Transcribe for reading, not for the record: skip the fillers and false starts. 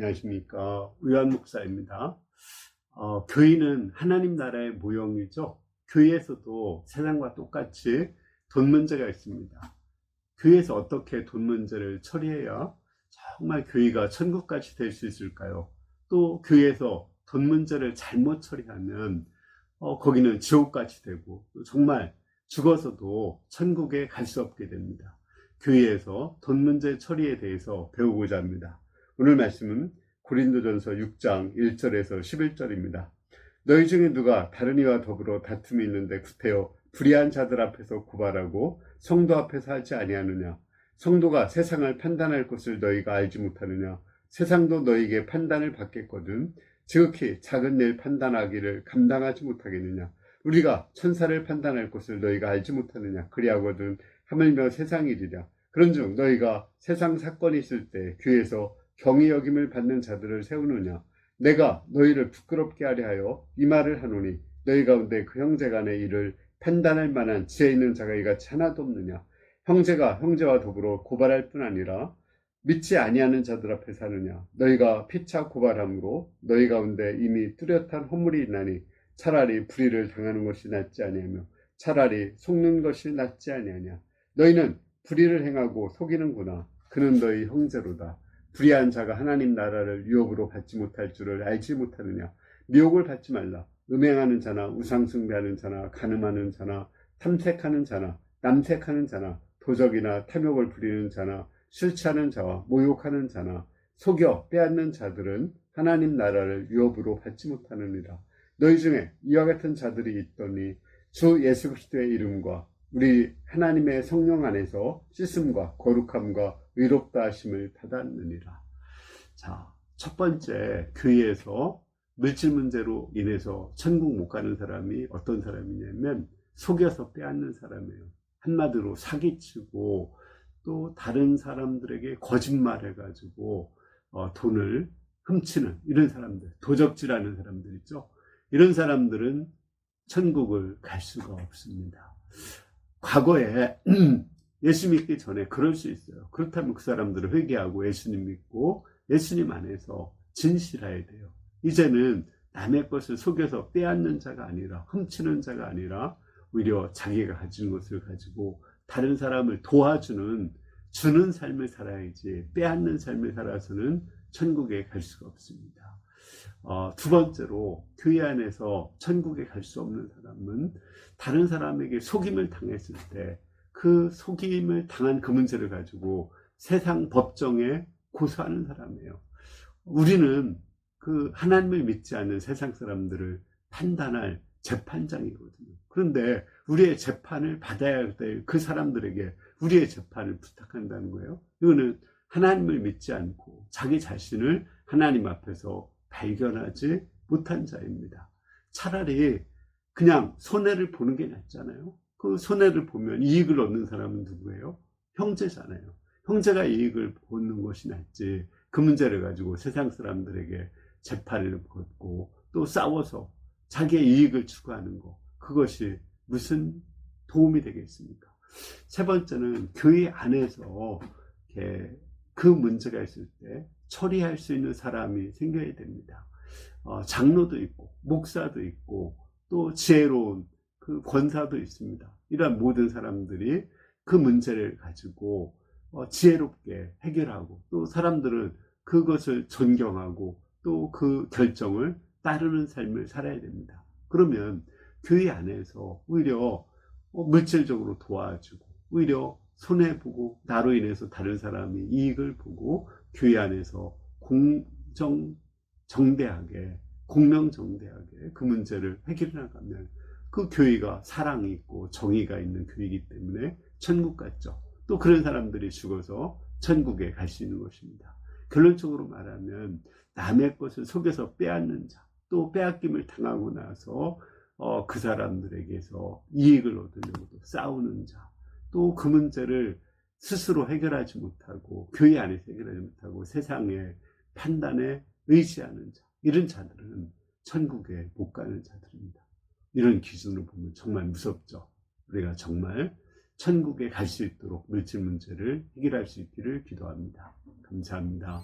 안녕하십니까. 의완 목사입니다. 교회는 하나님 나라의 모형이죠. 교회에서도 세상과 똑같이 돈 문제가 있습니다. 교회에서 어떻게 돈 문제를 처리해야 정말 교회가 천국까지 될 수 있을까요? 또 교회에서 돈 문제를 잘못 처리하면 거기는 지옥같이 되고 또 정말 죽어서도 천국에 갈 수 없게 됩니다. 교회에서 돈 문제 처리에 대해서 배우고자 합니다. 오늘 말씀은 고린도전서 6장 1절에서 11절입니다. 너희 중에 누가 다른 이와 더불어 다툼이 있는데 구태여 불의한 자들 앞에서 고발하고 성도 앞에서 하지 아니하느냐? 성도가 세상을 판단할 것을 너희가 알지 못하느냐? 세상도 너희에게 판단을 받겠거든 지극히 작은 일 판단하기를 감당하지 못하겠느냐? 우리가 천사를 판단할 것을 너희가 알지 못하느냐? 그리하거든 하물며 세상 일이랴. 그런즉 너희가 세상 사건이 있을 때 교회에서 경히 여김을 받는 자들을 세우느냐? 내가 너희를 부끄럽게 하려 하여 이 말을 하노니 너희 가운데 그 형제 간의 일을 판단할 만한 지혜 있는 자가 이같이 하나도 없느냐? 형제가 형제와 더불어 고발할 뿐 아니라 믿지 아니하는 자들 앞에 사느냐? 너희가 피차 고발함으로 너희 가운데 이미 뚜렷한 허물이 있나니 차라리 불의를 당하는 것이 낫지 아니하며 차라리 속는 것이 낫지 아니하냐? 너희는 불의를 행하고 속이는구나. 그는 너희 형제로다. 불의한 자가 하나님 나라를 유업으로 받지 못할 줄을 알지 못하느냐? 미혹을 받지 말라. 음행하는 자나 우상숭배하는 자나 간음하는 자나 탐색하는 자나 남색하는 자나 도적이나 탐욕을 부리는 자나 술 취하는 자와 모욕하는 자나 속여 빼앗는 자들은 하나님 나라를 유업으로 받지 못하느니라. 너희 중에 이와 같은 자들이 있더니 주 예수 그리스도의 이름과 우리 하나님의 성령 안에서 씻음과 거룩함과 의롭다 하심을 받았느니라. 자, 첫 번째, 교회에서 물질 문제로 인해서 천국 못 가는 사람이 어떤 사람이냐면 속여서 빼앗는 사람이에요. 한마디로 사기치고 또 다른 사람들에게 거짓말해가지고 돈을 훔치는 이런 사람들, 도적질하는 사람들 있죠. 이런 사람들은 천국을 갈 수가 없습니다. 과거에 예수 믿기 전에 그럴 수 있어요. 그렇다면 그 사람들을 회개하고 예수님 믿고 예수님 안에서 진실해야 돼요. 이제는 남의 것을 속여서 빼앗는 자가 아니라 훔치는 자가 아니라 오히려 자기가 가진 것을 가지고 다른 사람을 도와주는 주는 삶을 살아야지 빼앗는 삶을 살아서는 천국에 갈 수가 없습니다. 두 번째로 교회 안에서 천국에 갈 수 없는 사람은 다른 사람에게 속임을 당했을 때 그 속임을 당한 그 문제를 가지고 세상 법정에 고소하는 사람이에요. 우리는 그 하나님을 믿지 않는 세상 사람들을 판단할 재판장이거든요. 그런데 우리의 재판을 받아야 될 그 사람들에게 우리의 재판을 부탁한다는 거예요. 이거는 하나님을 믿지 않고 자기 자신을 하나님 앞에서 발견하지 못한 자입니다. 차라리 그냥 손해를 보는 게 낫잖아요. 그 손해를 보면 이익을 얻는 사람은 누구예요? 형제잖아요. 형제가 이익을 보는 것이 낫지 그 문제를 가지고 세상 사람들에게 재판을 걷고 또 싸워서 자기의 이익을 추구하는 것, 그것이 무슨 도움이 되겠습니까? 세 번째는 교회 안에서 그 문제가 있을 때 처리할 수 있는 사람이 생겨야 됩니다. 장로도 있고 목사도 있고 또 지혜로운 그 권사도 있습니다. 이러한 모든 사람들이 그 문제를 가지고 지혜롭게 해결하고 또 사람들은 그것을 존경하고 또 그 결정을 따르는 삶을 살아야 됩니다. 그러면 교회 안에서 오히려 물질적으로 도와주고 오히려 손해보고 나로 인해서 다른 사람이 이익을 보고 교회 안에서 공정정대하게 공명정대하게 그 문제를 해결해 나가면 그 교회가 사랑이 있고 정의가 있는 교회이기 때문에 천국 같죠. 또 그런 사람들이 죽어서 천국에 갈 수 있는 것입니다. 결론적으로 말하면 남의 것을 속여서 빼앗는 자, 또 빼앗김을 당하고 나서 그 사람들에게서 이익을 얻으려고 싸우는 자, 또 그 문제를 스스로 해결하지 못하고 교회 안에서 해결하지 못하고 세상의 판단에 의지하는 자, 이런 자들은 천국에 못 가는 자들입니다. 이런 기준으로 보면 정말 무섭죠. 우리가 정말 천국에 갈 수 있도록 물질 문제를 해결할 수 있기를 기도합니다. 감사합니다.